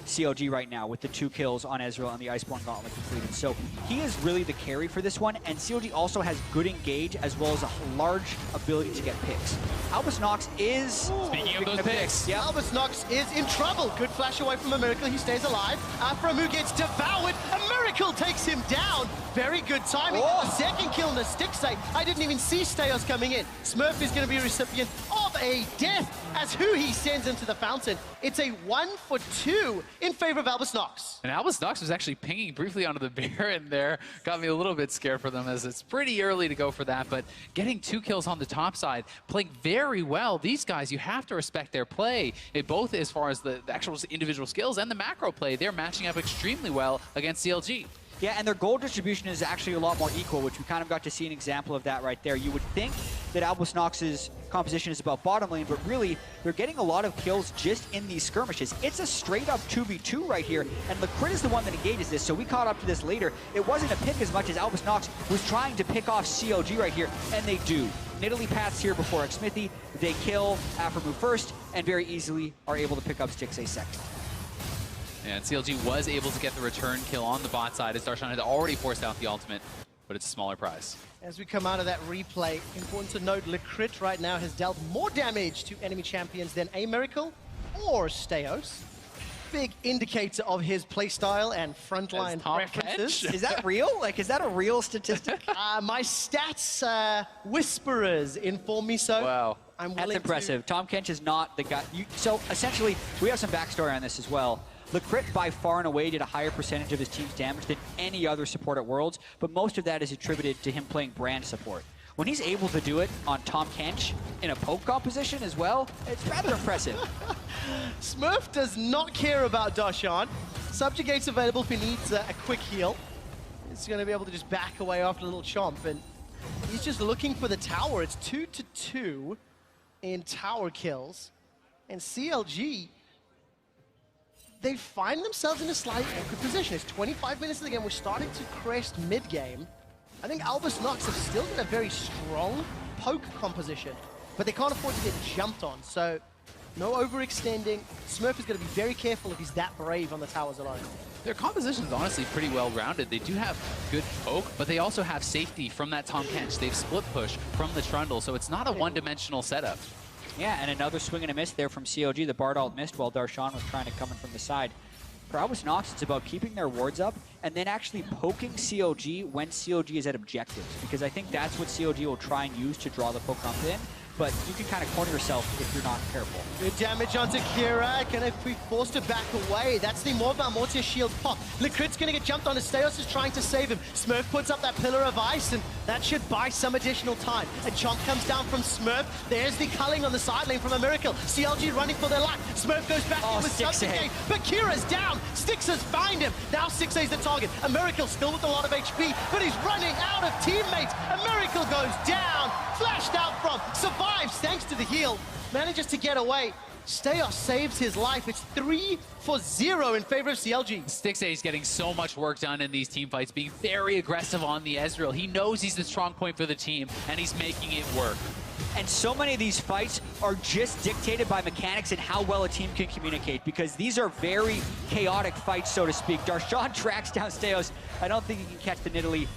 S1: CLG right now with the 2 kills on Ezreal and the Iceborne Gauntlet completed. So he is really the carry for this one, and CLG also has good engage as well as a large ability to get picks. Albus Nox is...
S2: Speaking of those picks.
S3: Yeah. Albus Nox is in trouble. Good flash away from a Miracle. He stays alive. Aframu gets devoured. A Miracle takes him down. Very good timing. A second kill on the Stixxay. I didn't even see Stayos coming in. Smurf is going to be a recipient of a death as who he sends into the fountain. It's a 1-for-2 in favor of Albus Nox.
S2: And Albus Nox was actually pinging briefly onto the Baron there. Got me a little bit scared for them as it's pretty early to go for that, but getting 2 kills on the top side, playing very well. These guys, you have to respect their play, both as far as the actual individual skills and the macro play. They're matching up extremely well against CLG.
S1: Yeah, and their goal distribution is actually a lot more equal, which we kind of got to see an example of that right there. You would think that Albus Nox's composition is about bottom lane, but really, they're getting a lot of kills just in these skirmishes. It's a straight-up 2v2 right here, and LaCrit is the one that engages this, so we caught up to this later. It wasn't a pick as much as Albus Nox was trying to pick off CLG right here, and they do. Nidalee paths here before Xmithie. They kill Aframu first, and very easily are able to pick up Stixxay second.
S2: And CLG was able to get the return kill on the bot side as Darshan had already forced out the ultimate, but it's a smaller prize.
S3: As we come out of that replay, important to note, LaCrit right now has dealt more damage to enemy champions than a Miracle or Stayos. Big indicator of his playstyle and frontline preferences.
S1: Is that real? Like, is that a real statistic?
S3: My stats whisperers inform me so.
S2: Wow.
S1: That's impressive. Tahm Kench is not the guy. So essentially, we have some backstory on this as well. LaCrit by far and away did a higher percentage of his team's damage than any other support at Worlds, but most of that is attributed to him playing brand support. When he's able to do it on Tahm Kench in a poke composition as well, it's rather impressive.
S3: Smurf does not care about Darshan. Subjugate's available if he needs a quick heal. is going to be able to just back away after a little chomp, and he's just looking for the tower. It's 2-2 in tower kills, and CLG, they find themselves in a slight awkward position. It's 25 minutes of the game. We're starting to crest mid-game. I think Albus Nox have still got a very strong poke composition, but they can't afford to get jumped on, so no overextending. Smurf is going to be very careful if he's that brave on the towers alone.
S2: Their composition is honestly pretty well-rounded. They do have good poke, but they also have safety from that Tom Kench. They've split push from the Trundle, so it's not a one-dimensional setup.
S1: Yeah, and another swing and a miss there from CLG. The Bard ult missed while Darshan was trying to come in from the side. For Albus Nox, it's about keeping their wards up and then actually poking CLG when CLG is at objectives, because I think that's what CLG will try and use to draw the poke up in. But you can kind of corner yourself if you're not careful. Good
S3: damage onto Kira. Can be forced to back away. That's the Morval Mortier shield pop. Licrit's going to get jumped on. Steos is trying to save him. Smurf puts up that pillar of ice, and that should buy some additional time. A chomp comes down from Smurf. There's the culling on the side lane from a Miracle. CLG running for their life. Smurf goes back in with Subjugate, but Kira's down. Stixers find him. Now 6A's the target. A Miracle still with a lot of HP, but he's running out of teammates. A Miracle goes down. Flashed out from, survives thanks to the heal, manages to get away. Steos saves his life. It's 3-0 in favor of CLG.
S2: Stixay is getting so much work done in these team fights, being very aggressive on the Ezreal. He knows he's the strong point for the team, and he's making it work.
S1: And so many of these fights are just dictated by mechanics and how well a team can communicate, because these are very chaotic fights, so to speak. Darshan tracks down Steos. I don't think he can catch the Nidalee.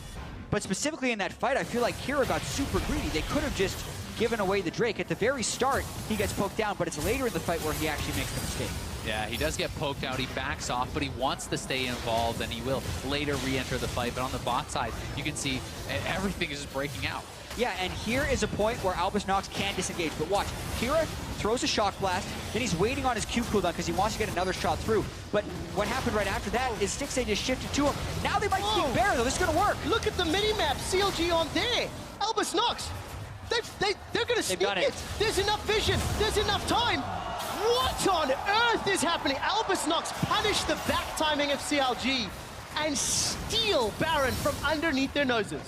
S1: But specifically in that fight, I feel like Kira got super greedy. They could have just given away the Drake. At the very start, he gets poked down, but it's later in the fight where he actually makes the mistake.
S2: Yeah, he does get poked out. He backs off, but he wants to stay involved, and he will later re-enter the fight. But on the bot side, you can see everything is just breaking out.
S1: Yeah, and here is a point where Albus Nox can disengage. But watch, Kira throws a shock blast, then he's waiting on his Q cooldown because he wants to get another shot through. But what happened right after that is Stixay just shifted to him. Now they might sneak Baron, though. This is going to work.
S3: Look at the mini-map. CLG on there. Albus Nox. They're going to sneak it. There's enough vision. There's enough time. What on earth is happening? Albus Nox punish the back timing of CLG and steal Baron from underneath their noses.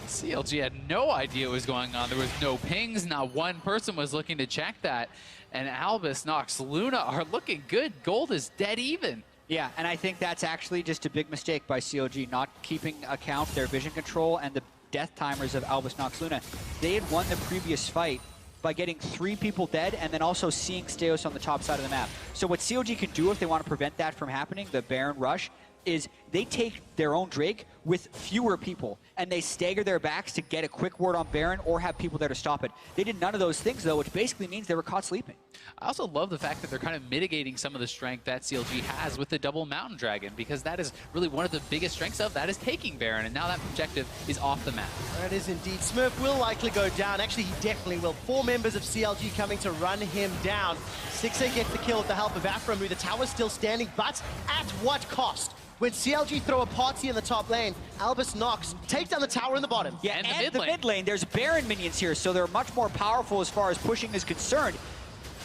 S2: CLG had no idea what was going on. There was no pings. Not one person was looking to check that. And Albus Nox, Luna are looking good. Gold is dead even.
S1: Yeah, and I think that's actually just a big mistake by CLG, not keeping account their vision control and the death timers of Albus Nox Luna. They had won the previous fight by getting 3 people dead and then also seeing Steos on the top side of the map. So what CLG can do if they want to prevent that from happening, the Baron rush, is they take their own Drake with fewer people and they stagger their backs to get a quick ward on Baron or have people there to stop it. They did none of those things though, which basically means they were caught sleeping.
S2: I also love the fact that they're kind of mitigating some of the strength that CLG has with the double Mountain Dragon, because that is really one of the biggest strengths of that is taking Baron, and now that objective is off the map.
S3: That is indeed. Smurf will likely go down. Actually, he definitely will. 4 members of CLG coming to run him down. 6A gets the kill with the help of Aframu. The tower's still standing, but at what cost? When CLG throw a party in the top lane, Albus Nox take down the tower in the bottom.
S1: Yeah, and the mid lane, there's Baron minions here, so they're much more powerful as far as pushing is concerned.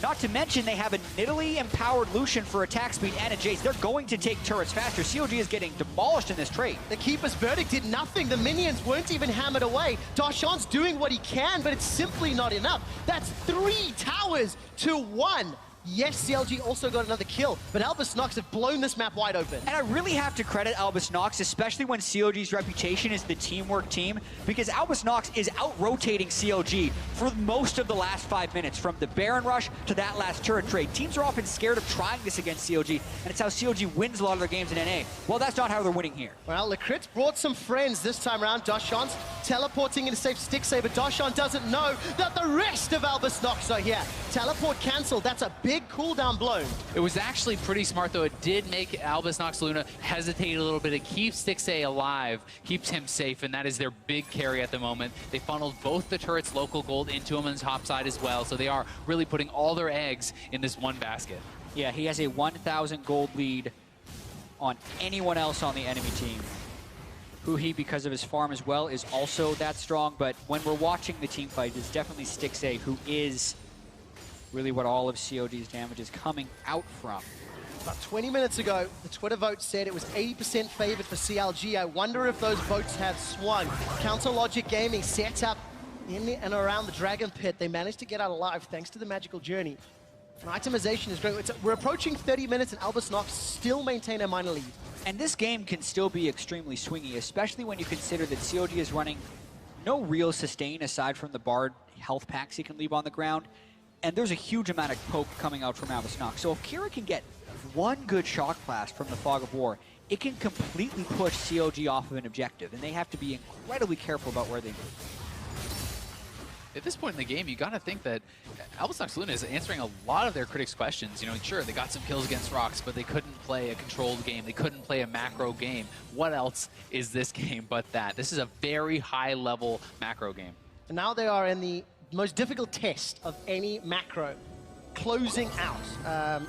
S1: Not to mention they have a Nidalee-empowered Lucian for attack speed and a Jace. They're going to take turrets faster. CLG is getting demolished in this trade.
S3: The Keeper's Verdict did nothing. The minions weren't even hammered away. Darshan's doing what he can, but it's simply not enough. That's 3 towers to 1. Yes, CLG also got another kill, but Albus Nox have blown this map wide open.
S1: And I really have to credit Albus Nox, especially when CLG's reputation is the teamwork team, because Albus Nox is out-rotating CLG for most of the last 5 minutes, from the Baron rush to that last turret trade. Teams are often scared of trying this against CLG, and it's how CLG wins a lot of their games in NA. Well, that's not how they're winning here.
S3: Well, Licrit's brought some friends this time around. Darshan's teleporting in to save Stixay, but Darshan doesn't know that the rest of Albus Nox are here. Teleport cancelled. That's a big cooldown blown.
S2: It was actually pretty smart, though. It did make Albus Nox Luna hesitate a little bit. It keeps Stixay alive, keeps him safe, and that is their big carry at the moment. They funneled both the turrets' local gold into him on the top side as well, so they are really putting all their eggs in this one basket.
S1: Yeah, he has a 1,000 gold lead on anyone else on the enemy team. Huhi, because of his farm as well, is also that strong, but when we're watching the team fight, it's definitely Stixay who is really what all of COD's damage is coming out from.
S3: About 20 minutes ago, the Twitter vote said it was 80% favored for CLG. I wonder if those votes have swung. Counter Logic Gaming set up in and around the Dragon Pit. They managed to get out alive thanks to the magical journey. And itemization is growing. We're approaching 30 minutes and Albus Nox still maintain a minor lead.
S1: And this game can still be extremely swingy, especially when you consider that CLG is running no real sustain aside from the Bard health packs he can leave on the ground. And there's a huge amount of poke coming out from Albus Nox. So if Kira can get one good shock blast from the Fog of War, it can completely push CLG off of an objective. And they have to be incredibly careful about where they move.
S2: At this point in the game, you got to think that Albus Nox Luna is answering a lot of their critics' questions. You know, sure, they got some kills against ROX, but they couldn't play a controlled game. They couldn't play a macro game. What else is this game but that? This is a very high-level macro game.
S3: And now they are in the most difficult test of any macro, closing out.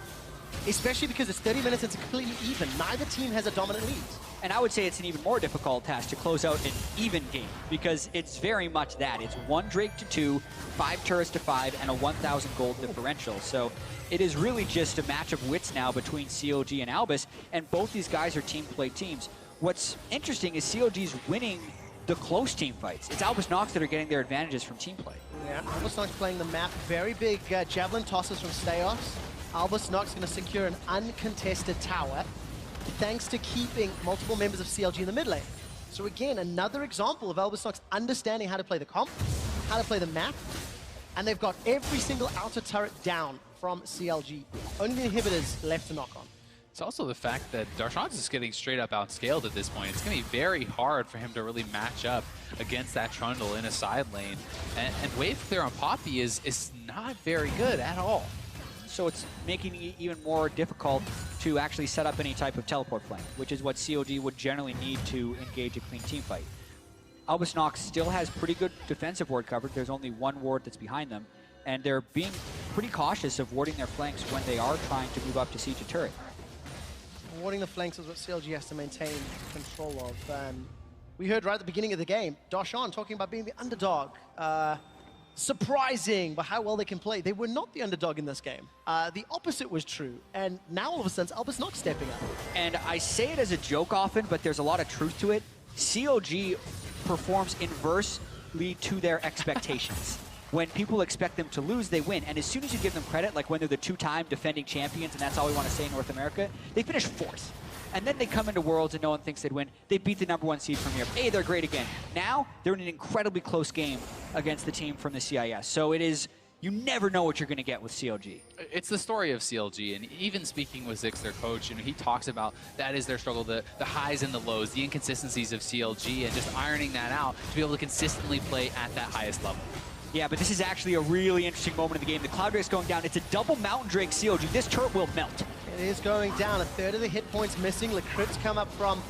S3: Especially because it's 30 minutes and it's completely even. Neither team has a dominant lead.
S1: And I would say it's an even more difficult task to close out an even game, because it's very much that. It's 1 Drake to 2, 5 turrets to 5, and a 1,000 gold differential. So it is really just a match of wits now between CLG and Albus, and both these guys are team play teams. What's interesting is CLG's winning the close team fights. It's Albus Nox that are getting their advantages from team play.
S3: Yeah, Albus Nox playing the map. Very big javelin tosses from Steos. Albus Nox going to secure an uncontested tower, thanks to keeping multiple members of CLG in the mid lane. So again, another example of Albus Nox understanding how to play the comp, how to play the map, and they've got every single outer turret down from CLG. Only the inhibitors left to knock on.
S2: It's also the fact that Darshan's is getting straight up outscaled at this point. It's going to be very hard for him to really match up against that Trundle in a side lane. And wave clear on Poppy is not very good at all.
S1: So it's making it even more difficult to actually set up any type of teleport flank, which is what CLG would generally need to engage a clean team fight. Albus Nox still has pretty good defensive ward coverage. There's only one ward that's behind them, and they're being pretty cautious of warding their flanks when they are trying to move up to siege a turret.
S3: Warding the flanks is what CLG has to maintain control of. We heard right at the beginning of the game, Darshan talking about being the underdog. Surprising by how well they can play. They were not the underdog in this game. The opposite was true, and now all of a sudden, Albus Nox stepping up.
S1: And I say it as a joke often, but there's a lot of truth to it. CLG performs inversely to their expectations. When people expect them to lose, they win. And as soon as you give them credit, like when they're the 2-time defending champions, and that's all we want to say in North America, they finish 4th. And then they come into Worlds and no one thinks they'd win. They beat the #1 seed from Europe. Hey, they're great again. Now, they're in an incredibly close game against the team from the CIS. So it is, you never know what you're going to get with CLG.
S2: It's the story of CLG, and even speaking with Zix, their coach, he talks about that is their struggle, the highs and the lows, the inconsistencies of CLG, and just ironing that out to be able to consistently play at that highest level.
S1: Yeah, but this is actually a really interesting moment in the game. The Cloud Drake's going down. It's a double Mountain Drake CLG. This turret will melt.
S3: It is going down. A third of the hit points missing. Lecrit's come up from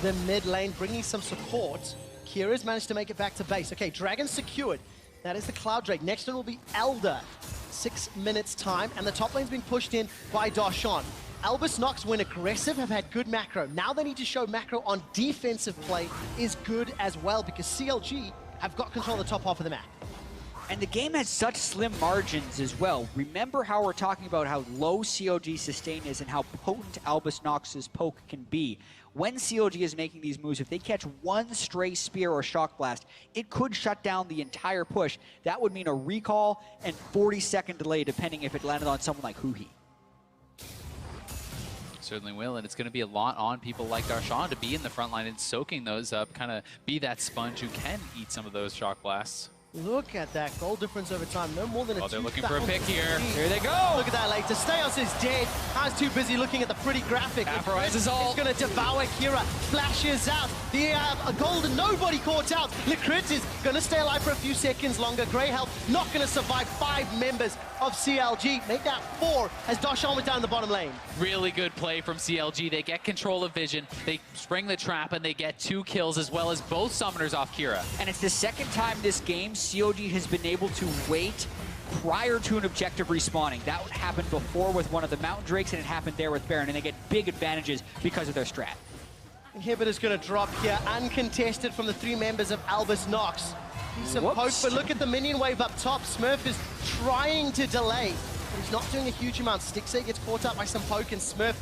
S3: the mid lane, bringing some support. Kira's managed to make it back to base. Okay, Dragon secured. That is the Cloud Drake. Next one will be Elder. 6 minutes time, and the top lane's being pushed in by Darshan. Albus Nox, when aggressive, have had good macro. Now they need to show macro on defensive play is good as well, because CLG have got control of the top half of the map.
S1: And the game has such slim margins as well. Remember how we're talking about how low CLG sustain is and how potent Albus Nox's poke can be. When CLG is making these moves, if they catch one stray spear or shock blast, it could shut down the entire push. That would mean a recall and 40-second delay, depending if it landed on someone like Huhi.
S2: Certainly will, and it's going to be a lot on people like Darshan to be in the front line and soaking those up, kind of be that sponge who can eat some of those shock blasts.
S3: Look at that goal difference over time. No more than a 2,000.
S2: They're looking for a pick here.
S1: Here they go.
S3: Look at that later. Steos is dead. I was too busy looking at the pretty graphic.
S2: Aphorizes all.
S3: It's going to devour Kira. Flashes out. The golden nobody caught out. Lecrit is going to stay alive for a few seconds longer. Grey Health not going to survive 5 members of CLG. Make that 4 as Darshan was down the bottom lane.
S2: Really good play from CLG. They get control of vision. They spring the trap and they get 2 kills as well as both summoners off Kira.
S1: And it's the second time this game CLG has been able to wait prior to an objective respawning. That happened before with one of the Mountain Drakes, and it happened there with Baron, and they get big advantages because of their strat.
S3: Inhibitor's going to drop here, uncontested from the 3 members of Albus Nox. Some poke, but look at the minion wave up top. Smurf is trying to delay, but he's not doing a huge amount. Stixxay gets caught up by some poke, and Smurf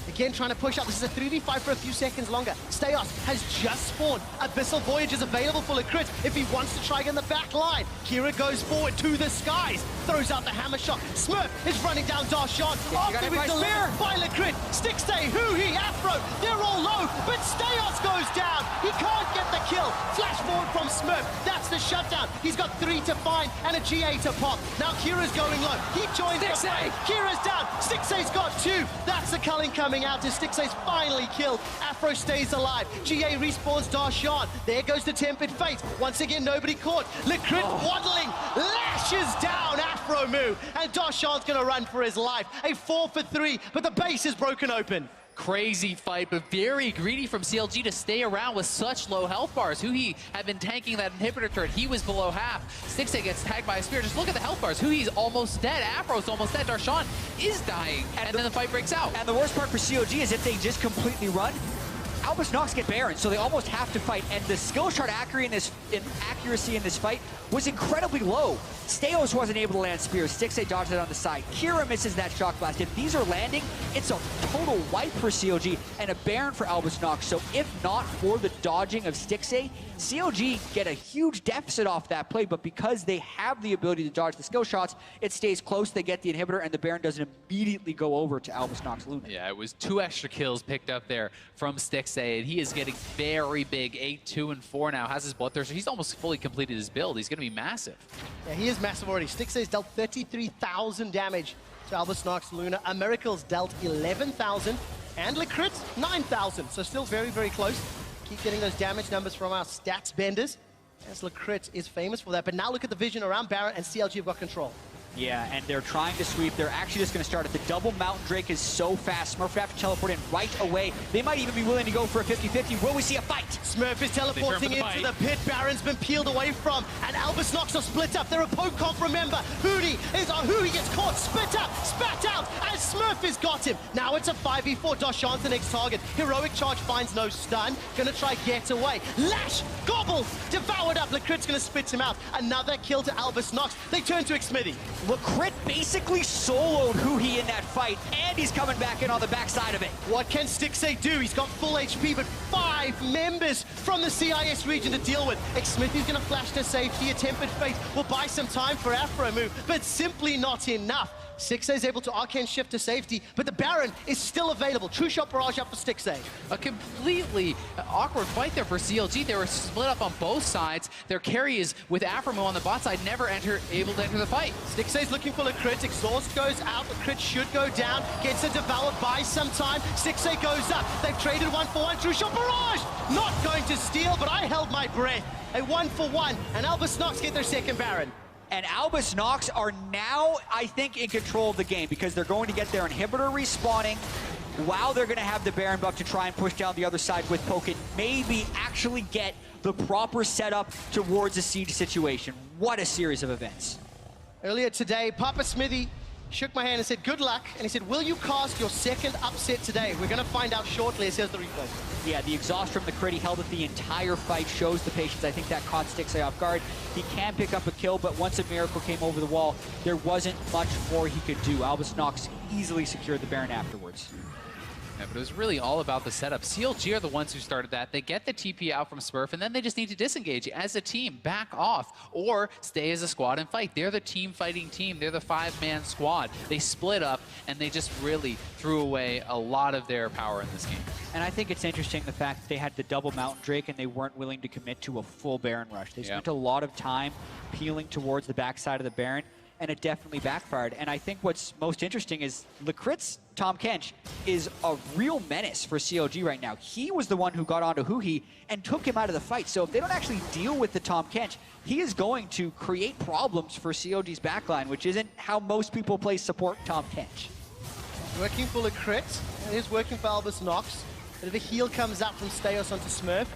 S3: Again, trying to push up. This is a 3v5 for a few seconds longer. Steos has just spawned. Abyssal Voyage is available for Lecrit if he wants to try again the back line. Kira goes forward to the skies. Throws out the hammer shot. Smurf is running down Darshan. After it's delivered by Lecrit. Stixay, Huhi, Afro, they're all low, but Steos goes down. He can't get the kill. Flash forward from Smurf. That's the shutdown. He's got 3 to find and a GA to pop. Now Kira's going low. He joins the fray. Kira's down. Stixay's got 2. That's the culling coming out as Stixay's finally killed. Afro stays alive. GA respawns Darshan. There goes the Tempered Fate. Once again, nobody caught. Lecrit waddling, lashes down Afro move, and Darshan's gonna run for his life. A 4 for 3, but the base is broken open.
S2: Crazy fight, but very greedy from CLG to stay around with such low health bars. Huhi had been tanking that inhibitor turret. He was below half. Stixay gets tagged by a spear. Just look at the health bars. Huhi's almost dead. Afro's almost dead. Darshan is dying, and then the fight breaks out.
S1: And the worst part for CLG is if they just completely run, Albus Nox get Baron, so they almost have to fight, and the skill shot accuracy in this fight was incredibly low. Steos wasn't able to land spears. Stixay dodged it on the side. Kira misses that shock blast. If these are landing, it's a total wipe for CLG and a Baron for Albus Nox. So if not for the dodging of Stixay, CLG get a huge deficit off that play, but because they have the ability to dodge the skill shots, it stays close, they get the inhibitor, and the Baron doesn't immediately go over to Albus Nox Luna.
S2: Yeah, it was 2 extra kills picked up there from Stixay, and he is getting very big. 8, 2, and 4 now, has his Bloodthirster. He's almost fully completed his build. He's going to be massive.
S3: Yeah, he is massive already. Stixay's dealt 33,000 damage to Albus Nox Luna. A Miracle's dealt 11,000, and Lecrit 9,000. So still very, very close. Keep getting those damage numbers from our stats benders, as Lecrit is famous for that. But now look at the vision around Baron, and CLG have got control.
S1: Yeah, and they're trying to sweep. They're actually just going to start it. The double Mountain Drake is so fast. Smurf would have to teleport in right away. They might even be willing to go for a 50-50. Will we see a fight?
S3: Smurf is teleporting into the pit. Baron's been peeled away from, and Albus Nox are split up. They're a poke comp, remember. Hootie gets caught, spit up, spat out, and Smurf has got him. Now it's a 5v4. Darshan's the next target. Heroic Charge finds no stun. Gonna try get away. Lash, gobble, devoured up. Lecrit's gonna spit him out. Another kill to Albus Nox. They turn to Xmithy.
S1: Lecrit basically soloed Huhi in that fight, and he's coming back in on the backside of it.
S3: What can Stixay do? He's got full HP, but 5 members from the CIS region to deal with. Xmithy's gonna flash to safety. A Tempered Fate will buy some time for Afro move, but simply not enough. Stixay is able to Arcane Shift to safety, but the Baron is still available. True Shot Barrage up for Stixay.
S2: A completely awkward fight there for CLG. They were split up on both sides. Their carry is with Afromo on the bot side, never able to enter the fight.
S3: Stixay's looking for Lecrit. Exhaust goes out. Lecrit should go down. Gets a Devour, buys some time. Stixay goes up. They've traded 1-for-1. True Shot Barrage! Not going to steal, but I held my breath. A 1-for-1, and Albus Nox get their second Baron.
S1: And Albus Nox are now, I think, in control of the game because they're going to get their inhibitor respawning while they're going to have the Baron buff to try and push down the other side with Poke, maybe actually get the proper setup towards a siege situation. What a series of events.
S3: Earlier today, Papa Smithy shook my hand and said, good luck. And he said, will you cast your second upset today? We're going to find out shortly. It says the replay.
S1: Yeah, the exhaust from the crit, he held it the entire fight, shows the patience. I think that caught Stixay off guard. He can pick up a kill, but once a Miracle came over the wall, there wasn't much more he could do. Albus Nox easily secured the Baron afterwards.
S2: Yeah, but it was really all about the setup. CLG are the ones who started that. They get the TP out from Smurf, and then they just need to disengage as a team, back off, or stay as a squad and fight. They're the team-fighting team. They're the 5-man squad. They split up, and they just really threw away a lot of their power in this game.
S1: And I think it's interesting the fact that they had the double Mountain Drake and they weren't willing to commit to a full Baron rush. They spent a lot of time peeling towards the backside of the Baron, and it definitely backfired. And I think what's most interesting is Lecrit's Tom Kench is a real menace for CLG right now. He was the one who got onto Huhi and took him out of the fight. So if they don't actually deal with the Tom Kench, he is going to create problems for CLG's backline, which isn't how most people play support Tom Kench.
S3: Working for Lecrit, and it is working for Albus Nox. Bit of a heal comes out from Steos onto Smurf.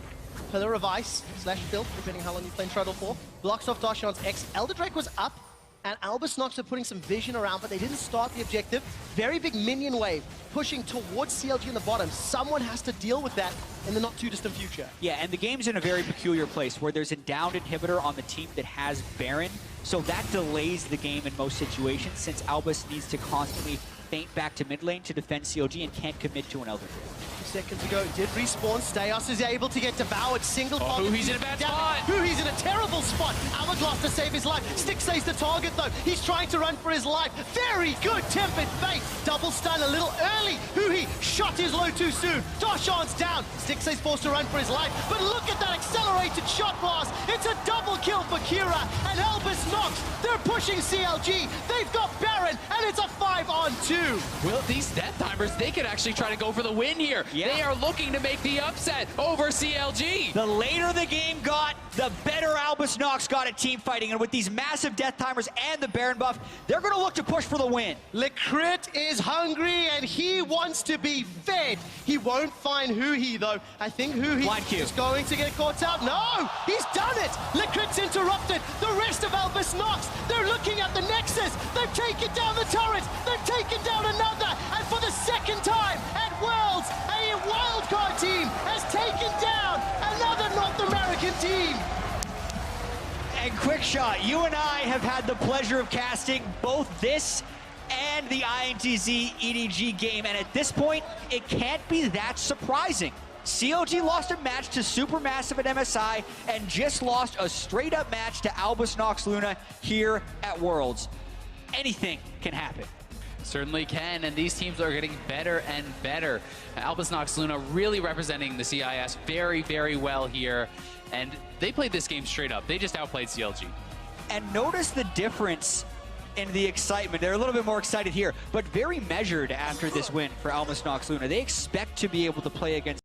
S3: Pillar of Ice / Filth, depending how long you're playing Trundle for. Blocks off Darshan's X. Elder Drake was up, and Albus Nox are putting some vision around, but they didn't start the objective. Very big minion wave pushing towards CLG in the bottom. Someone has to deal with that in the not too distant future.
S1: Yeah, and the game's in a very peculiar place where there's a downed inhibitor on the team that has Baron, so that delays the game in most situations since Albus needs to constantly faint back to mid lane to defend CLG and can't commit to an Elder Dragon.
S3: Seconds ago, did respawn. Stayos is able to get devoured. Single target.
S2: He's in a bad spot.
S3: He's in a terrible spot. Hourglass to save his life. Stick saves the target though. He's trying to run for his life. Very good tempered fate. Double stun a little early. He shot his low too soon. Doshan's down. Stick saves forced to run for his life. But look at that accelerated shot blast. It's a double kill for Kira. And Albus Nox. They're pushing CLG. They've got Baron. And it's a 5-on-2.
S2: Well, these death timers, they could actually try to go for the win here.
S1: Yeah.
S2: They are looking to make the upset over CLG.
S1: The later the game got, the better Albus Nox got at team fighting. And with these massive death timers and the Baron buff, they're going to look to push for the win.
S3: Licrit is hungry and he wants to be fed. He won't find Huhi though. I think Huhi is going to get caught out. No, he's done it. Licrit's interrupted. The rest of Albus Nox, they're looking at the Nexus. They've taken down the turret. They've taken down another. And for the second time at Worlds, a wildcard team has taken down another North American team.
S1: And quick shot, you and I have had the pleasure of casting both this and the INTZ EDG game, and at this point, it can't be that surprising. CLG lost a match to Supermassive at MSI and just lost a straight-up match to Albus Nox Luna here at Worlds. Anything can happen.
S2: Certainly can, and these teams are getting better and better. Albus Nox Luna really representing the CIS very, very well here, and they played this game straight up. They just outplayed CLG.
S1: And notice the difference in the excitement. They're a little bit more excited here, but very measured after this win for Albus Nox Luna. They expect to be able to play against